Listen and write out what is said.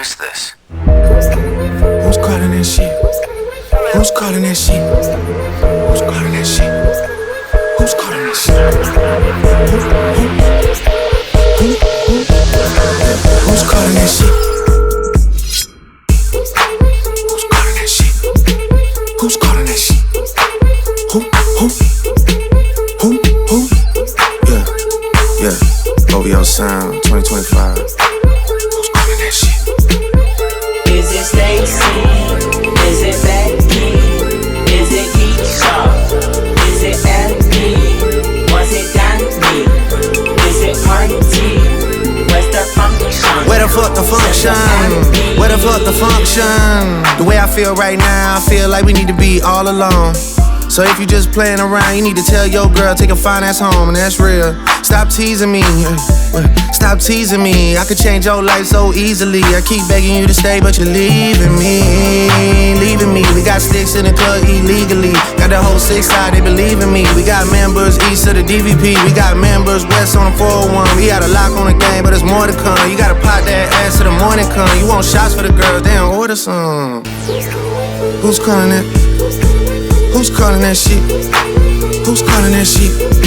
What's this? Who's calling that shit? Who's calling that shit? Who's calling that shit? Who's calling that shit? Who's calling that shit? Who's calling that shit? Who's calling that shit? Who? Yeah. OVO Sound 2025. Who's calling that shit? Is it Stacy? Is it Becky? Is it Keisha? Is it Abby? Was it Danny? Is it Party? Where's the function? Where the fuck the function? Where the fuck the function? The way I feel right now, I feel like we need to be all alone. So if you just playing around, you need to tell your girl, take a fine ass home, and that's real. Stop teasing me, stop teasing me. I could change your life so easily. I keep begging you to stay, but you're leaving me. We got sticks in the club illegally. Got the whole 6 side, they believe in me. We got members east of the DVP. We got members west on the 401. We got a lock on the game, but there's more to come. You gotta pop that ass till the morning come. You want shots for the girls, they don't order some. Who's calling that? Who's calling that shit? Who's calling that shit?